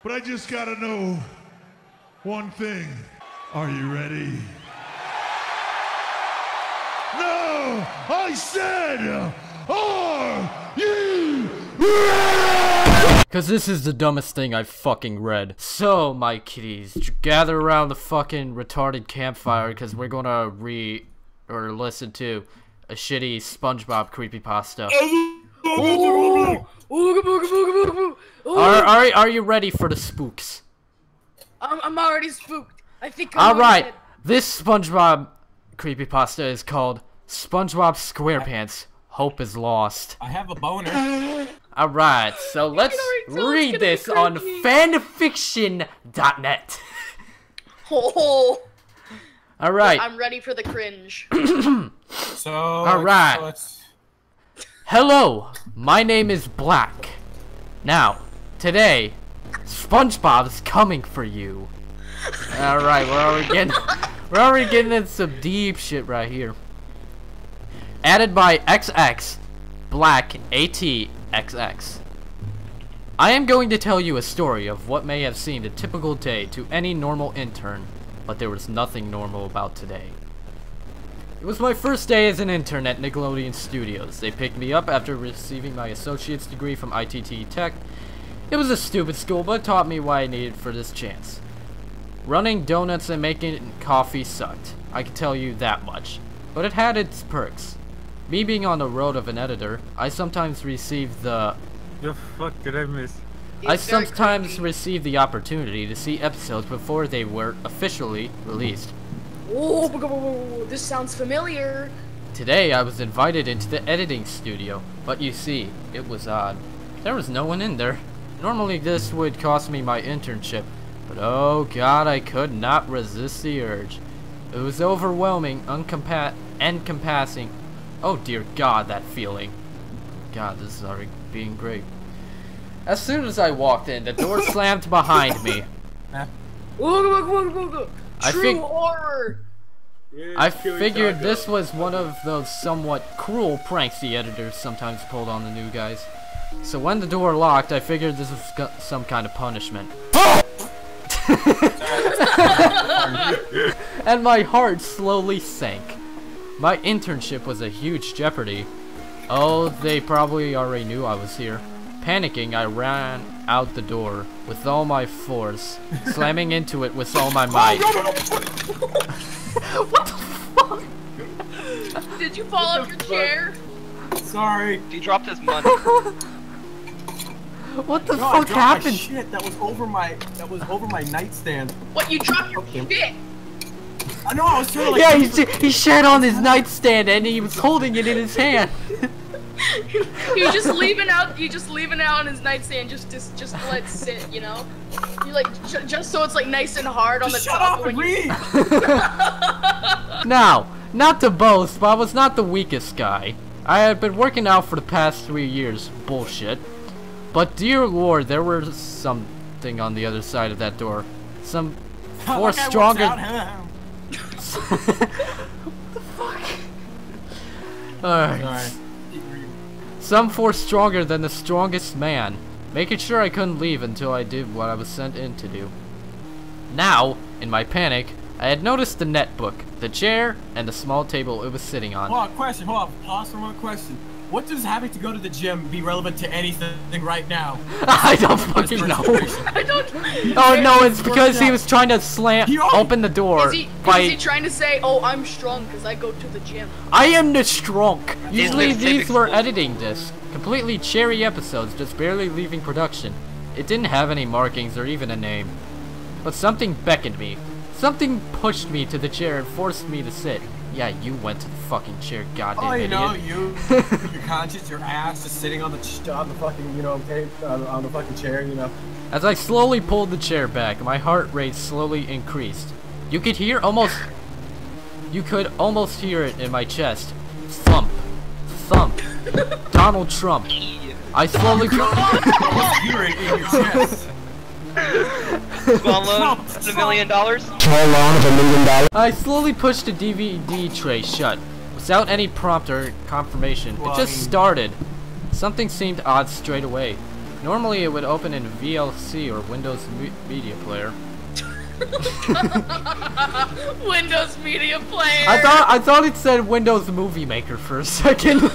But I just gotta know one thing. Are you ready? No! I said, are you ready? Cause this is the dumbest thing I've fucking read. So, my kitties, gather around the fucking retarded campfire cause we're gonna listen to a shitty Spongebob creepypasta. Are you ready for the spooks? I'm already spooked. I think I'm alright, this SpongeBob creepypasta is called SpongeBob SquarePants Hope is Lost. I have a boner. Alright, so let's read this on fanfiction.net. Oh. Alright. I'm ready for the cringe. So, alright. Hello, my name is Black. Now, today, SpongeBob's coming for you. Alright, we're already getting into some deep shit right here. Added by XX Black ATXX. I am going to tell you a story of what may have seemed a typical day to any normal intern, but there was nothing normal about today. It was my first day as an intern at Nickelodeon Studios. They picked me up after receiving my associate's degree from ITT Tech. It was a stupid school, but taught me what I needed for this chance. Running donuts and making coffee sucked, I can tell you that much. But it had its perks. Me being on the road of an editor, I sometimes receive the... The fuck did I miss? I sometimes receive the opportunity to see episodes before they were officially released. Oh, this sounds familiar. Today I was invited into the editing studio, but you see, it was odd. There was no one in there. Normally this would cost me my internship, but oh god, I could not resist the urge. It was overwhelming, encompassing. Oh dear god, that feeling. God, this is already being great. As soon as I walked in, the door slammed behind me. True horror! I figured this was one of those somewhat cruel pranks the editors sometimes pulled on the new guys. So when the door locked, I figured this was some kind of punishment. And my heart slowly sank. My internship was a huge jeopardy. Oh, they probably already knew I was here. Panicking, I ran out the door with all my force, slamming into it with all my might. What the fuck? Did you fall off your chair? Sorry. He dropped his money. What the fuck happened? Shit, that was over my nightstand. What, you dropped your shit? I know, I was trying to like... Yeah, he shat on his nightstand and he was holding it in his hand. You just leave it out on his nightstand just let it sit, you know? You like just so it's like nice and hard on the Shut top up when and read. Now, not to boast, but I was not the weakest guy. I had been working out for the past 3 years. Bullshit. But dear lord, there was something on the other side of that door. Some force stronger. What the fuck? Alright. Some force stronger than the strongest man, making sure I couldn't leave until I did what I was sent in to do. Now, in my panic, I had noticed the netbook, the chair, and the small table it was sitting on. Hold on, pause for one question. What does having to go to the gym be relevant to anything right now? I don't fucking know. I don't. Oh no, it's because he was trying to open the door. Is he trying to say, "Oh, I'm strong because I go to the gym"? I am the strong. Usually these were editing discs, completely cherry episodes, just barely leaving production. It didn't have any markings or even a name. But something beckoned me. Something pushed me to the chair and forced me to sit. Yeah, you went to the fucking chair, goddamn idiot. Oh, you know, your conscience, your ass, just sitting on the fucking, you know, on the fucking chair, you know. As I slowly pulled the chair back, my heart rate slowly increased. You could almost hear it in my chest. Thump, thump. Donald Trump. I slowly. Hear it in your chest. Small loan of $1 million. I slowly pushed the DVD tray shut, with Without any prompt or confirmation, it just started. Something seemed odd straight away. Normally it would open in VLC or Windows Media Player. Windows Media Player. I thought it said Windows Movie Maker for a second. Out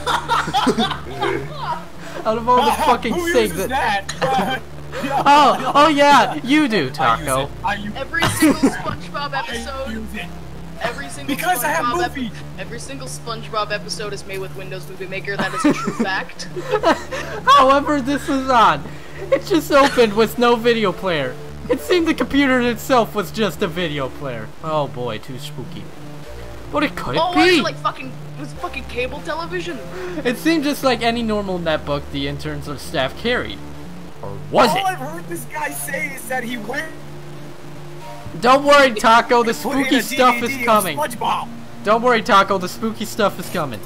of all the fucking things that. Oh yeah, you do, Taco. Every single SpongeBob episode. Every single because I have movie. Every single SpongeBob episode is made with Windows Movie Maker. That is a true fact. However, this was on. It just opened with no video player. It seemed the computer itself was just a video player. Oh boy, too spooky. What it could it Oh, be? was it like fucking cable television? It seemed just like any normal netbook the interns or staff carried. Or was All it? I've heard this guy say is that he went. Don't worry, Taco, the put in spooky a stuff DVD is of coming. SpongeBob. Don't worry, Taco, the spooky stuff is coming.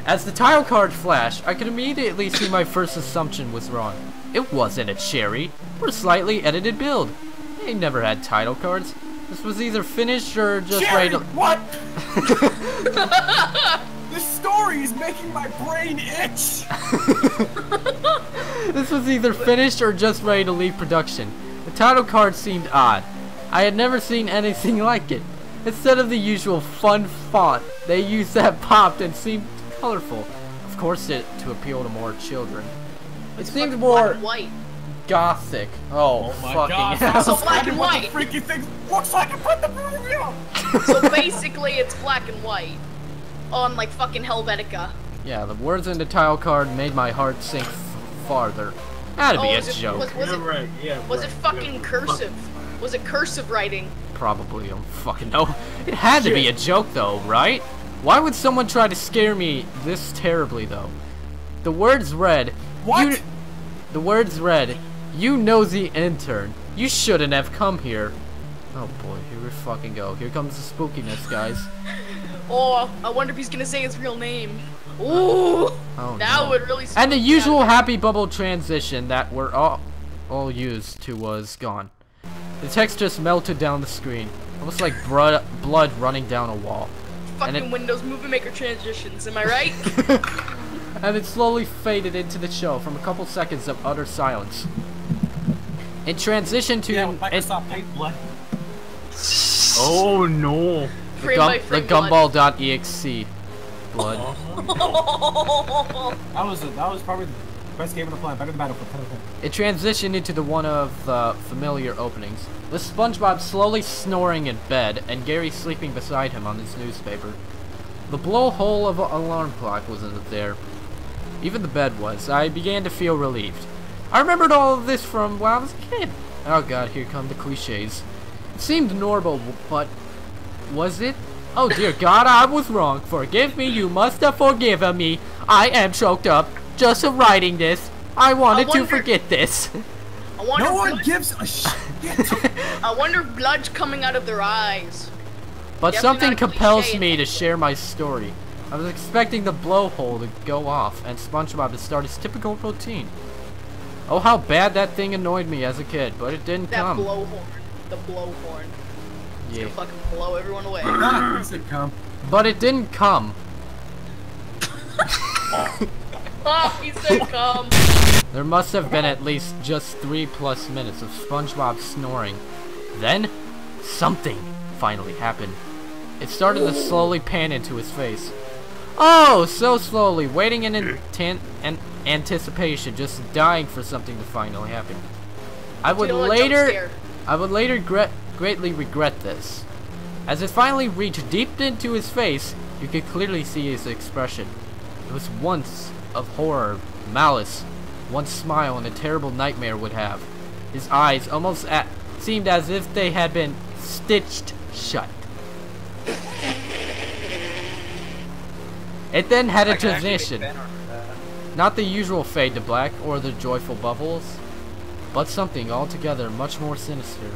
As the title card flashed, I could immediately see my first assumption was wrong. It wasn't a cherry, or a slightly edited build. They never had title cards. This was either finished or just Jerry, ready to... what? This story is making my brain itch. This was either finished or just ready to leave production. The title card seemed odd. I had never seen anything like it. Instead of the usual fun font, they used that popped and seemed colorful. Of course, to appeal to more children. It seemed Black more and white. gothic. Oh my fucking God. hell. So black and What white. the freaky thing looks like and put the movie on. So basically, it's black and white on like fucking Helvetica. Yeah, the words in the title card made my heart sink farther. Had to be a joke. Was it, right, yeah. was it fucking cursive? Was it cursive writing? Probably, I don't fucking know. It had to be a joke though, right? Why would someone try to scare me this terribly though? The words read, What? The words read, "You nosy intern, you shouldn't have come here." Oh boy, here we fucking go. Here comes the spookiness, guys. Oh, I wonder if he's gonna say his real name. Ooh, Oh, that no. would really. And the spook me out. usual happy bubble transition that we're all used to was gone. The text just melted down the screen, almost like blood running down a wall. Fucking it- Windows Movie Maker transitions, am I right? And it slowly faded into the show from a couple seconds of utter silence. It transitioned to Yeah, Microsoft Paint Blood. Oh no. Frame by the frame blood. gumball.exe blood. That was probably the best game on the planet, better than Battlefield. It transitioned into the one of familiar openings, with SpongeBob slowly snoring in bed and Gary sleeping beside him on his newspaper. The blowhole of an alarm clock wasn't there. Even the bed was. I began to feel relieved. I remembered all of this from when I was a kid. Oh god, here come the cliches. It seemed normal, but was it? Oh dear god, I was wrong. Forgive me, you must have forgiven me. I am choked up just from writing this. I wanted to forget this. I wonder No if one blood- gives a shit. I wonder if blood's coming out of their eyes. But Definitely something not a compels cliche. me to share my story. I was expecting the blowhole to go off and SpongeBob to start his typical routine. Oh, how bad that thing annoyed me as a kid, but it didn't That come. blowhorn. The blowhorn. It's Yeah. gonna fucking blow everyone away. Ah, piece of cum. But it didn't come. Oh, he said come. There must have been at least just 3+ minutes of SpongeBob snoring. Then, something finally happened. It started to slowly pan into his face. Oh, so slowly, waiting in anticipation, just dying for something to finally happen. I would You know what, jump later scare. greatly regret this. As it finally reached deep into his face, you could clearly see his expression. It was once of horror, malice, one smile and a terrible nightmare would have. His eyes almost seemed as if they had been stitched shut. It then had a I can actually make transition. fan art for that. Not the usual fade to black or the joyful bubbles, but something altogether much more sinister.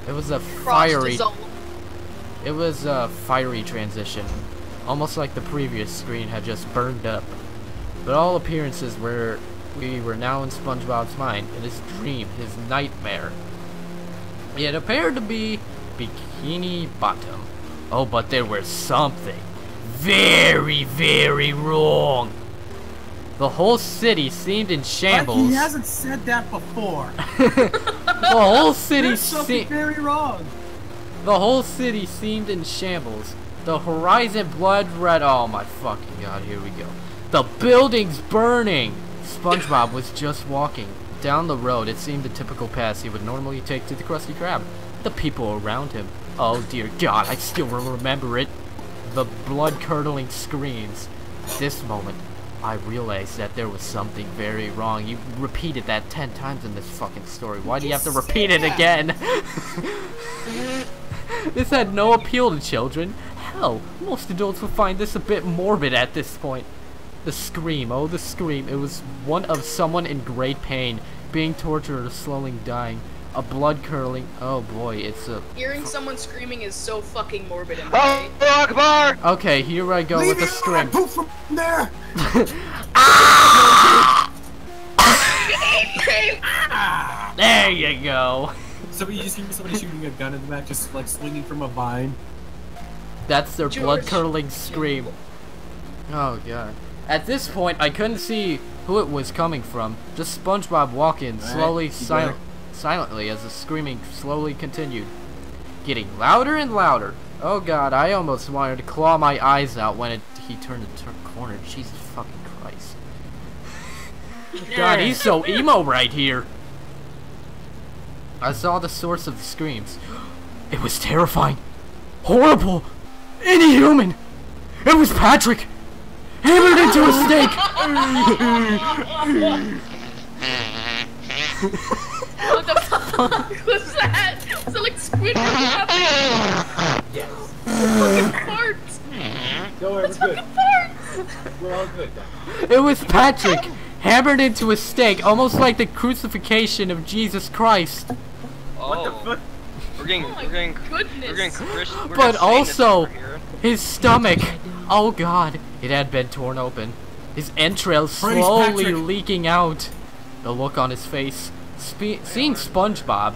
It was a fiery transition, almost like the previous screen had just burned up. But all appearances were we were now in SpongeBob's mind, in his dream, his nightmare. It appeared to be Bikini Bottom. Oh, but there was something very, very wrong. The whole city seemed in shambles. He hasn't said that before. The whole city There's something very wrong. The whole city seemed in shambles. The horizon blood red. Oh my fucking god, here we go. The building's burning. SpongeBob was just walking down the road. It seemed the typical path he would normally take to the Krusty Krab. The people around him. Oh dear god, I still remember it. The blood-curdling screams. This moment, I realized that there was something very wrong. You repeated that 10 times in this fucking story. Why do you have to repeat it again? This had no appeal to children. Hell, most adults would find this a bit morbid at this point. The scream, oh the scream. It was one of someone in great pain, being tortured or slowly dying. A blood-curdling, oh boy, it's a... Hearing someone screaming is so fucking morbid in Oh, Akbar! Okay, here I go with the scream. Poop from there. There you go. You just hear somebody shooting a gun in the back, just like swinging from a vine. That's their George. blood-curdling scream. Oh god. At this point, I couldn't see who it was coming from. Just SpongeBob walking slowly, silently as the screaming slowly continued. Getting louder and louder. Oh god, I almost wanted to claw my eyes out when he turned the corner. Jesus fucking Christ. God, he's so emo right here. I saw the source of the screams. It was terrifying. Horrible. Inhuman. It was Patrick. Hammered into a stake. What the fuck was that? Was it like Squidward? Yes. Fucking farts! Don't worry, That's we're good. fucking farts! We're all good now. It was Patrick. Hammered into a stake, almost like the crucifixion of Jesus Christ. What the fuck? We're getting, Oh my we're getting, goodness. we're getting Christian. But also, his stomach. Oh god, it had been torn open. His entrails Praise slowly Patrick. leaking out. The look on his face. Seeing SpongeBob,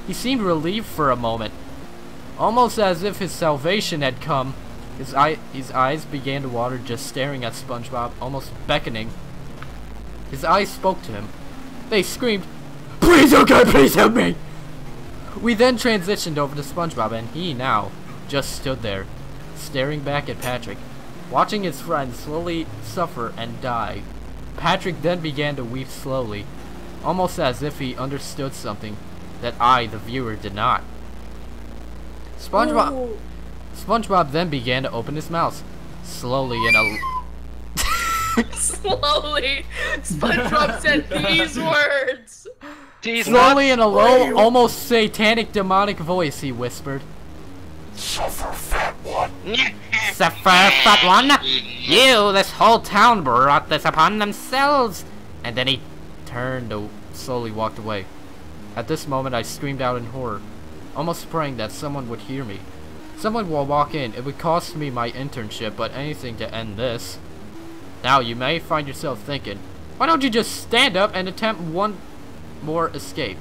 he seemed relieved for a moment. Almost as if his salvation had come. His eyes began to water just staring at SpongeBob, almost beckoning. His eyes spoke to him. They screamed, "Please, oh God, please help me!" We then transitioned over to SpongeBob, and he now just stood there, staring back at Patrick, watching his friend slowly suffer and die. Patrick then began to weep slowly, almost as if he understood something that I, the viewer, did not. SpongeBob then began to open his mouth, slowly and Slowly, SpongeBob said these words. slowly in a low, almost satanic, demonic voice, he whispered. Suffer, fat one. Suffer, fat one! You, this whole town brought this upon themselves! And then he turned to slowly walked away. At this moment, I screamed out in horror, almost praying that someone would hear me. Someone will walk in. It would cost me my internship, but anything to end this. Now, you may find yourself thinking, why don't you just stand up and attempt one more escape?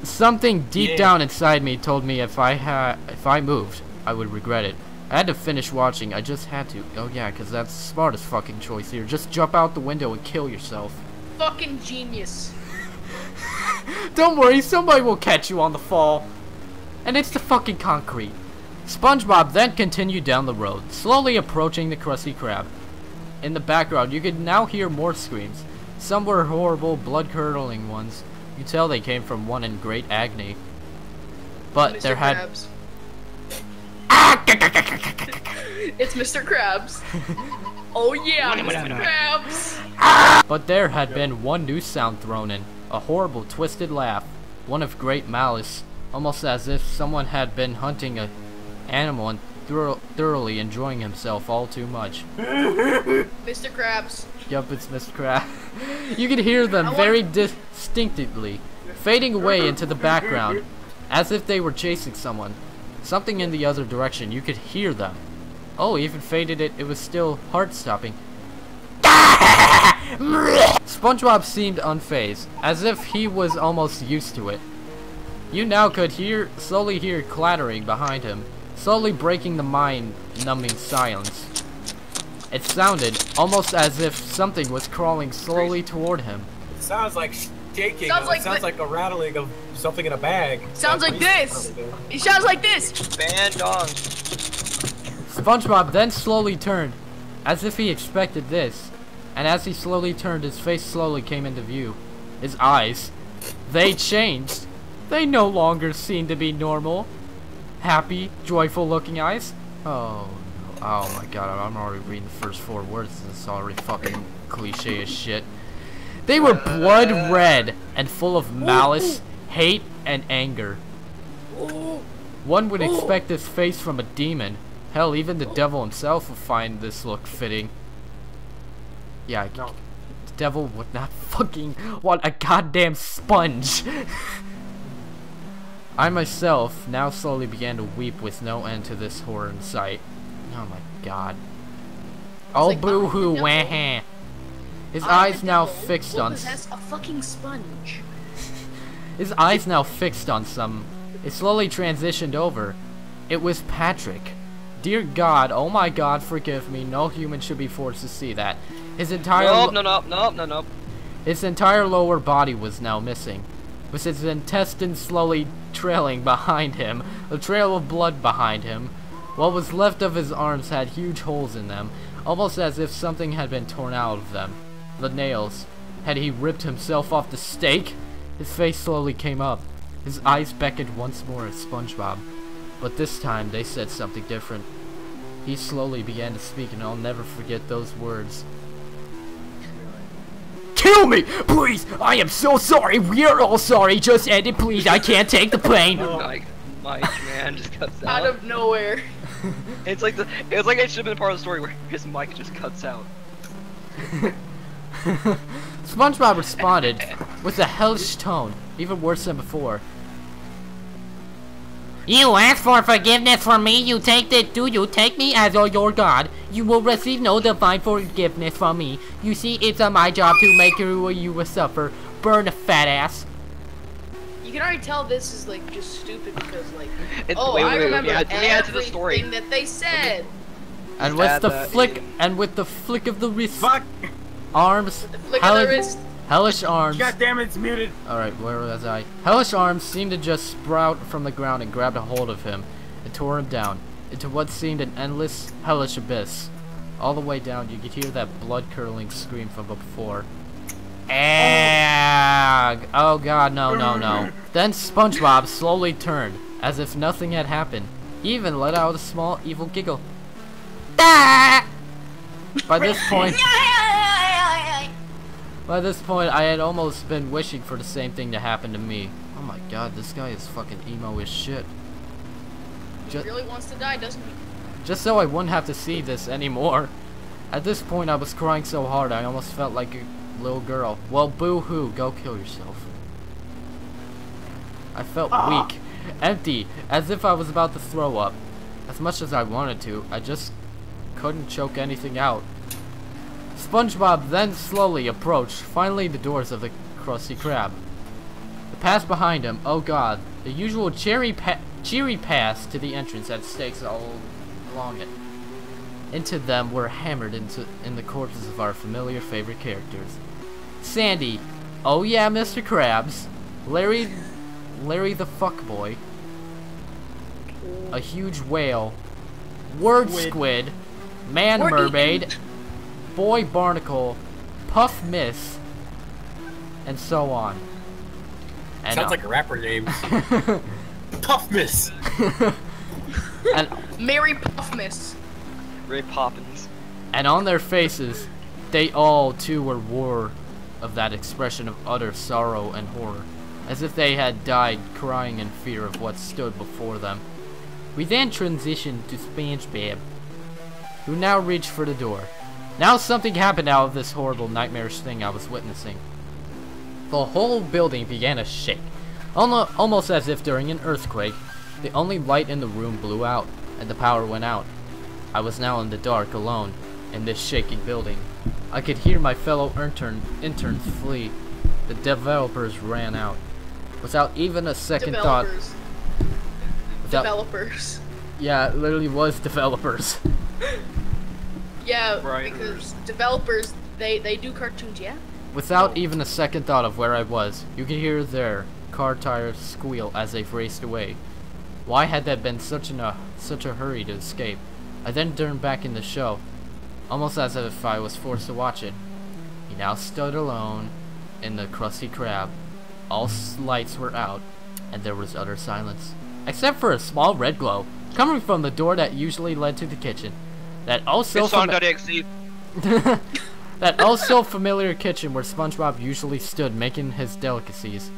Something deep down inside me told me if I moved, I would regret it. I had to finish watching. I just had to. Oh yeah, because that's the smartest fucking choice here. Just jump out the window and kill yourself. Fucking genius. Don't worry, somebody will catch you on the fall. And it's the fucking concrete. SpongeBob then continued down the road, slowly approaching the Krusty Krab. In the background, you could now hear more screams. Some were horrible, blood-curdling ones. You tell they came from one in great agony. But Mr. there had... Krabs. It's Mr. Krabs. Oh yeah, Mr. Krabs. But there had been one new sound thrown in. A horrible, twisted laugh. One of great malice. Almost as if someone had been hunting an animal and thoroughly enjoying himself all too much. Mr. Krabs. Yup, it's Mr. Krab. You could hear them very distinctly, fading away into the background, as if they were chasing someone. Something in the other direction, you could hear them. Oh, even faded it was still heart-stopping. SpongeBob seemed unfazed, as if he was almost used to it. You now could slowly hear clattering behind him, slowly breaking the mind-numbing silence. It sounded almost as if something was crawling slowly toward him. It sounds like shaking. Sounds like a rattling of something in a bag. Sounds like this. It sounds like this. Band dong. SpongeBob then slowly turned, as if he expected this. And as he slowly turned, his face slowly came into view. His eyes, they changed. They no longer seemed to be normal. Happy, joyful looking eyes. Oh, no. Oh my god, I'm already reading the first 4 words. This is already fucking cliche as shit. They were blood red and full of malice, hate, and anger. One would expect this face from a demon. Hell, even the devil himself would find this look fitting. Yeah, the devil would not fucking want a goddamn sponge. I myself now slowly began to weep with no end to this horror in sight. Oh my god. Oh like, boo-hoo, wah-ha. His eyes now fixed on... a fucking sponge. His eyes now fixed on some... It slowly transitioned over. It was Patrick. Dear God, oh my God, forgive me. No human should be forced to see that. His entire... Nope. His entire lower body was now missing, with his intestines slowly trailing behind him, a trail of blood behind him. What was left of his arms had huge holes in them, almost as if something had been torn out of them. The nails. Had he ripped himself off the stake? His face slowly came up. His eyes beckoned once more at SpongeBob. But this time they said something different. He slowly began to speak, and I'll never forget those words. Kill me! Please! I am so sorry! We're all sorry! Just end it, please! I can't take the pain! Mike, man, just cuts out. Out of nowhere. It's like it should have been part of the story where his mic just cuts out. SpongeBob responded with a hellish tone, even worse than before. You ask for forgiveness from me, you take it. Do you take me as your God? You will receive no divine forgiveness from me. You see, it's my job to make you suffer. Burn a fat ass. You can already tell this is like just stupid because like, Wait, I remember let me add to the story. everything that they said. And with the flick of the wrist, Fuck! arms, The flick of the wrist. hellish arms. God damn it, it's muted. Alright, where was I? Hellish arms seemed to just sprout from the ground and grabbed a hold of him and tore him down into what seemed an endless, hellish abyss. All the way down, you could hear that blood-curdling scream from before. Ag! Oh god, no. Then SpongeBob slowly turned, as if nothing had happened. He even let out a small, evil giggle. Ah! By this point, I had almost been wishing for the same thing to happen to me. Oh my god, this guy is fucking emo as shit. He really wants to die, doesn't he? Just so I wouldn't have to see this anymore. At this point, I was crying so hard I almost felt like a little girl. Well, boo-hoo, go kill yourself. I felt weak, empty, as if I was about to throw up. As much as I wanted to, I just couldn't choke anything out. SpongeBob then slowly approached, finally the doors of the Krusty Krab. The path behind him, oh god, the usual cheery path to the entrance had stakes all along it. Into them were hammered in the corpses of our familiar favorite characters. Sandy, oh yeah, Mr. Krabs, Larry the fuckboy, a whige whale, Word Squid, Man Mermaid, Boy Barnacle, Puff Miss, and so on. And Sounds like a rapper name. Puff Miss. and Mary Puffmas. Ray Poppins. And on their faces, they all too wore of that expression of utter sorrow and horror, as if they had died crying in fear of what stood before them. We then transitioned to Spongebob, who now reached for the door. Now something happened out of this horrible nightmarish thing I was witnessing. The whole building began to shake, almost as if during an earthquake. The only light in the room blew out, and the power went out. I was now in the dark, alone, in this shaking building. I could hear my fellow interns flee. The developers ran out. Without even a second thought... Developers. Yeah, it literally was developers. Yeah, Right. because developers, they do cartoons, yeah? Without even a second thought of where I was, you could hear their car tires squeal as they raced away. Why had that been such a hurry to escape? I then turned back in the show, almost as if I was forced to watch it. He now stood alone in the Krusty Krab. All lights were out, and there was utter silence, except for a small red glow coming from the door that usually led to the kitchen. That also that also familiar kitchen where SpongeBob usually stood making his delicacies.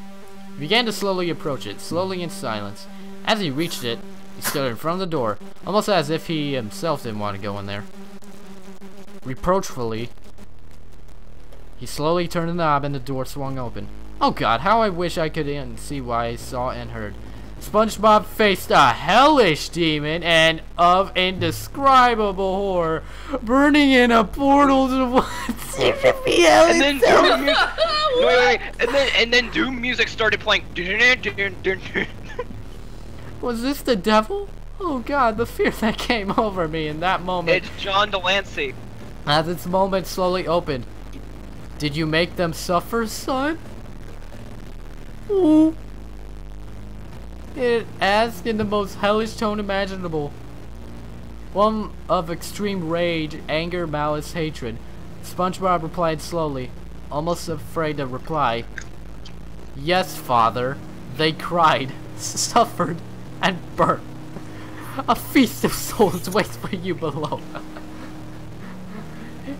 He began to slowly approach it, slowly in silence. As he reached it, he stood in front of the door, almost as if he himself didn't want to go in there. Reproachfully, he slowly turned the knob and the door swung open. Oh god, how I wish I could see what I saw and heard. SpongeBob faced a hellish demon and of indescribable horror, burning in a portal to what seemed to be hell And then itself. Doom music. Wait. And then Doom music started playing. Was this the devil? Oh god, the fear that came over me in that moment. It's John Delancey. As its moment slowly opened. Did you make them suffer, son? Ooh. It asked in the most hellish tone imaginable. One of extreme rage, anger, malice, hatred. SpongeBob replied slowly, almost afraid to reply. Yes, father. They cried, suffered, and burnt. A feast of souls waits for you below.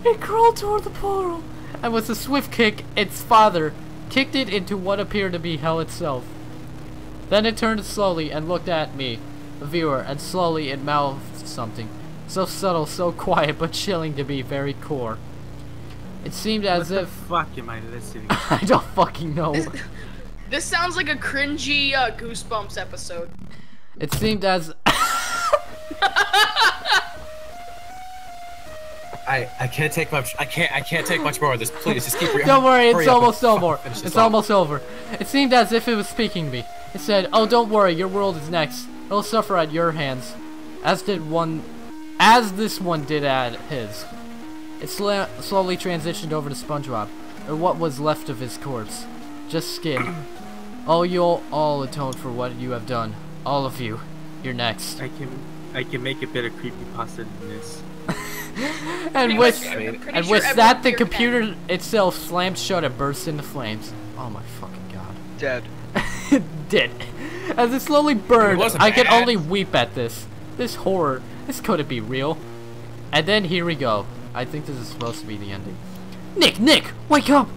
It crawled toward the portal, and with a swift kick, its father kicked it into what appeared to be hell itself. Then it turned slowly and looked at me, the viewer, and slowly it mouthed something. So subtle, so quiet, but chilling to be very core. It seemed as What the if... fuck am I listening? I don't fucking know. This sounds like a cringy Goosebumps episode. It seemed as... I can't take much. I can't take much more of this. Please, just keep. Don't worry, it's hurry up almost and over. finish this It's off. almost over. It seemed as if it was speaking to me. It said, "Oh, don't worry, your world is next. It'll suffer at your hands, as this one did at his." It slowly transitioned over to SpongeBob, or what was left of his corpse, just skin. Oh, you'll all atone for what you have done, all of you. You're next. I can make a better creepypasta than this. And with I'm pretty and sure with everyone that, the here computer itself slammed shut and burst into flames. Oh my fucking god. Dead. It did. As it slowly burned, wasn't I could bad. only weep at this. This horror. This couldn't be real. And then here we go. I think this is supposed to be the ending. Nick, wake up!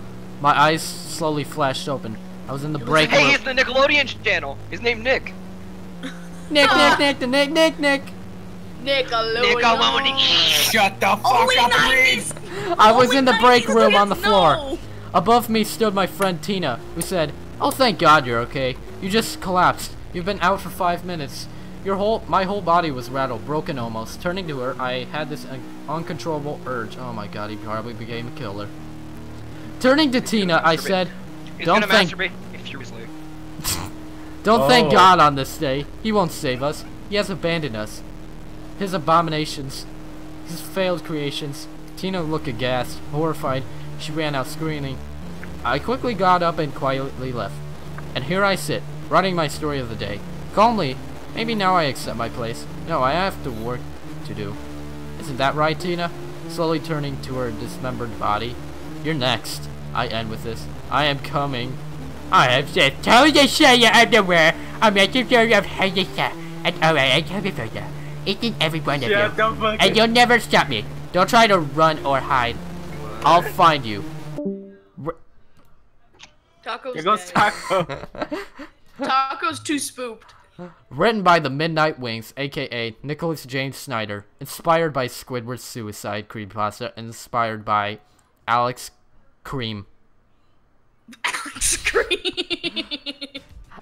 My eyes slowly flashed open. I was in the break Hey, room. he's the Nickelodeon channel. His name Nick. Nick. Nickelodeon. Shut the fuck Only up and read. 90s. I was Only in the break 90s room on the kids floor. know. Above me stood my friend Tina, who said, "Oh, thank God you're okay. You just collapsed. You've been out for 5 minutes." My whole body was rattled, broken almost. Turning to her, I had this uncontrollable urge. Oh my god, he probably became a killer. Turning to Tina, I said, He's Don't gonna thank- masturbate furiously. "Don't thank Oh. God on this day. He won't save us. He has abandoned us. His abominations, his failed creations." Tina looked aghast, horrified. She ran out screaming. I quickly got up and quietly left. And here I sit, writing my story of the day. Calmly, maybe now I accept my place. No, I have to work to do. Isn't that right, Tina? Slowly turning to her dismembered body. You're next. I end with this. I am coming. I have just told you to show your underwear. I'm making sure of how you say. And alright, I come for you. Each and every one of you. Shut the fuck And up. you'll never stop me. Don't try to run or hide. I'll find you. Taco's Here goes dead. Taco. Taco's too spooked. Written by the Midnight Wings, aka Nicholas James Snyder. Inspired by Squidward's Suicide creepypasta. Inspired by Alex Cream. Scream.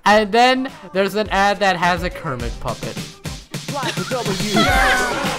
And then there's an ad that has a Kermit puppet. Fly for W.